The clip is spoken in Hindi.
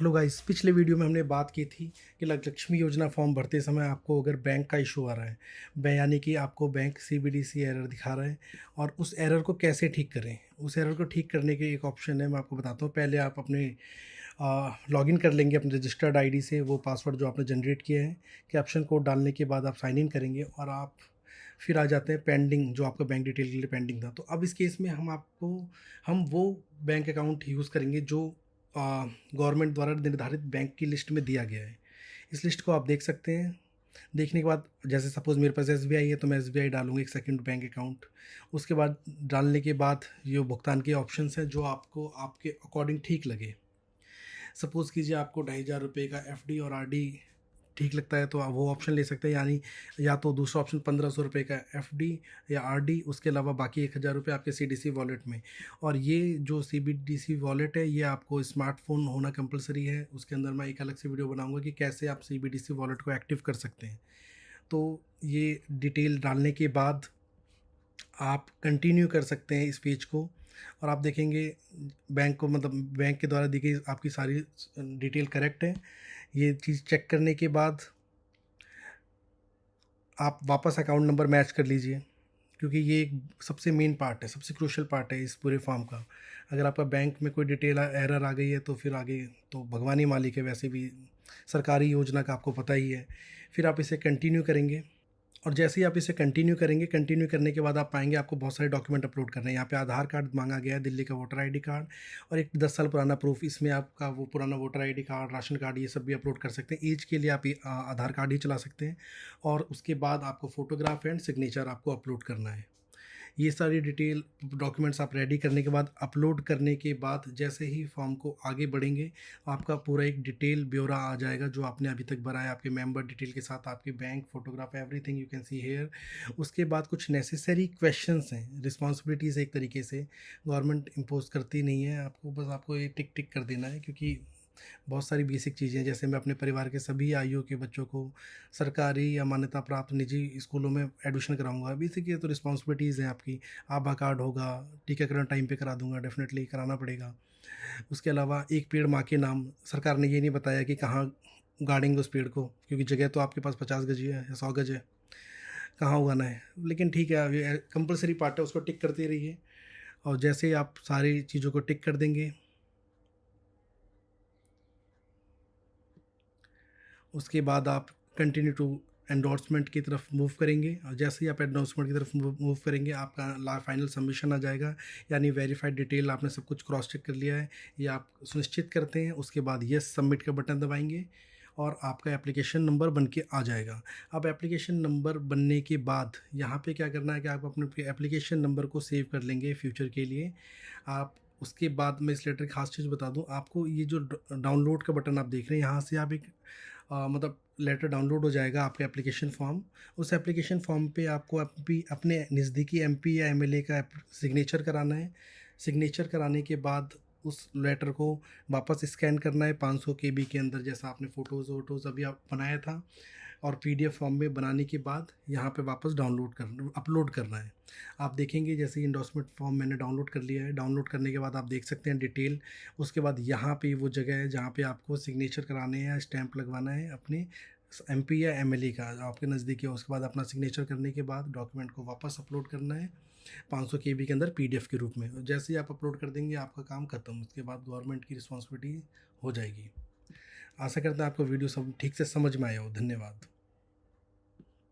हेलो गाइस, पिछले वीडियो में हमने बात की थी कि लक्ष्मी योजना फॉर्म भरते समय आपको अगर बैंक का इशू आ रहा है, यानी कि आपको बैंक सीबीडीसी एरर दिखा रहा है और उस एरर को कैसे ठीक करें। उस एरर को ठीक करने के एक ऑप्शन है, मैं आपको बताता हूँ। पहले आप अपने लॉगिन कर लेंगे अपने रजिस्टर्ड आईडी से, वो पासवर्ड जो आपने जनरेट किया है। कैप्शन कोड डालने के बाद आप साइन इन करेंगे और आप फिर आ जाते हैं पेंडिंग, जो आपका बैंक डिटेल के लिए पेंडिंग था। तो अब इस केस में हम वो बैंक अकाउंट यूज़ करेंगे जो गवर्नमेंट द्वारा निर्धारित बैंक की लिस्ट में दिया गया है। इस लिस्ट को आप देख सकते हैं। देखने के बाद जैसे सपोज़ मेरे पास एसबीआई है तो मैं एसबीआई डालूँगा, एक सेकंड बैंक अकाउंट। उसके बाद डालने के बाद ये भुगतान के ऑप्शंस हैं जो आपको आपके अकॉर्डिंग ठीक लगे। सपोज़ कीजिए आपको ₹2,500 का एफडी और आरडी ठीक लगता है तो आप वो ऑप्शन ले सकते हैं, यानी या तो दूसरा ऑप्शन ₹1,500 का एफडी या आरडी, उसके अलावा बाकी ₹1,000 आपके सीडीसी वॉलेट में। और ये जो सीबीडीसी वॉलेट है ये आपको स्मार्टफोन होना कंपलसरी है। उसके अंदर मैं एक अलग से वीडियो बनाऊंगा कि कैसे आप सीबीडीसी वॉलेट को एक्टिव कर सकते हैं। तो ये डिटेल डालने के बाद आप कंटिन्यू कर सकते हैं इस पेज को और आप देखेंगे बैंक को, मतलब बैंक के द्वारा दी गई आपकी सारी डिटेल करेक्ट है। ये चीज़ चेक करने के बाद आप वापस अकाउंट नंबर मैच कर लीजिए, क्योंकि ये एक सबसे मेन पार्ट है, सबसे क्रूशियल पार्ट है इस पूरे फॉर्म का। अगर आपका बैंक में कोई डिटेल एरर आ गई है तो फिर आगे तो भगवान ही मालिक है, वैसे भी सरकारी योजना का आपको पता ही है। फिर आप इसे कंटिन्यू करेंगे और जैसे ही आप इसे कंटिन्यू करेंगे, कंटिन्यू करने के बाद आप पाएंगे आपको बहुत सारे डॉक्यूमेंट अपलोड करने हैं। यहाँ पे आधार कार्ड मांगा गया है, दिल्ली का वोटर आईडी कार्ड और एक 10 साल पुराना प्रूफ। इसमें आपका वो पुराना voter ID card, ration card, ये सब भी अपलोड कर सकते हैं। एज के लिए आप आधार कार्ड ही चला सकते हैं। और उसके बाद आपको फ़ोटोग्राफ एंड सिग्नेचर आपको अपलोड करना है। ये सारी डिटेल डॉक्यूमेंट्स आप रेडी करने के बाद, अपलोड करने के बाद जैसे ही फॉर्म को आगे बढ़ेंगे, आपका पूरा एक डिटेल ब्यौरा आ जाएगा जो आपने अभी तक भरा है, आपके मेंबर डिटेल के साथ, आपके bank photograph, everything you can see here. उसके बाद कुछ नेसेसरी क्वेश्चंस हैं, रिस्पॉन्सिबिलिटीज़ एक तरीके से गवर्नमेंट इम्पोज करती नहीं है आपको, बस आपको ये टिक टिक कर देना है। क्योंकि बहुत सारी बेसिक चीज़ें, जैसे मैं अपने परिवार के सभी आयु के बच्चों को सरकारी या मान्यता प्राप्त निजी स्कूलों में एडमिशन कराऊंगा। बेसिक ये तो रिस्पॉन्सिबिलिटीज़ हैं आपकी। आभा कार्ड होगा, टीकाकरण टाइम पे करा दूंगा, डेफिनेटली कराना पड़ेगा। उसके अलावा एक पेड़ माँ के नाम, सरकार ने ये नहीं बताया कि कहाँ गाड़ेंगे उस पेड़ को, क्योंकि जगह तो आपके पास 50 गज है या 100 गज है, कहाँ उगाना है। लेकिन ठीक है, ये कंपलसरी पार्ट है, उसको टिक करते रहिए। और जैसे ही आप सारी चीज़ों को टिक कर देंगे, उसके बाद आप कंटिन्यू टू एंडोर्समेंट की तरफ मूव करेंगे। और जैसे ही आप एंडोर्समेंट की तरफ मूव करेंगे, आपका फाइनल सबमिशन आ जाएगा, यानी वेरीफाइड डिटेल आपने सब कुछ क्रॉस चेक कर लिया है, ये आप सुनिश्चित करते हैं। उसके बाद येस सबमिट का बटन दबाएंगे और आपका एप्लीकेशन नंबर बन के आ जाएगा। अब एप्लीकेशन नंबर बनने के बाद यहाँ पे क्या करना है कि आप अपने एप्लीकेशन नंबर को सेव कर लेंगे फ्यूचर के लिए। आप उसके बाद मैं इस लेटर की खास चीज़ बता दूं आपको, ये जो डाउनलोड का बटन आप देख रहे हैं, यहाँ से आप एक मतलब लेटर डाउनलोड हो जाएगा आपका एप्लीकेशन फॉर्म। उस एप्लीकेशन फॉर्म पे आपको अपने नज़दीकी एमपी या एमएलए का सिग्नेचर कराना है। सिग्नेचर कराने के बाद उस लेटर को वापस स्कैन करना है 500 केबी के अंदर, जैसा आपने फ़ोटोज़ वोटोज़ अभी आप बनाया था, और पीडीएफ फॉर्म में बनाने के बाद यहाँ पे वापस अपलोड करना है। आप देखेंगे जैसे इंडोर्समेंट फॉर्म मैंने डाउनलोड कर लिया है। डाउनलोड करने के बाद आप देख सकते हैं डिटेल। उसके बाद यहाँ पे वो जगह है जहाँ पे आपको सिग्नेचर कराने हैं, स्टैंप लगवाना है अपने एमपी या एमएलए का जो आपके नज़दीक है। उसके बाद अपना सिग्नेचर करने के बाद डॉक्यूमेंट को वापस अपलोड करना है 500 केबी के अंदर पीडीएफ के रूप में। जैसे ही आप अपलोड कर देंगे आपका काम खत्म। उसके बाद गवर्नमेंट की रिस्पॉन्सिबिलिटी हो जाएगी। आशा करते हैं आपको वीडियो सब ठीक से समझ में आया हो। धन्यवाद।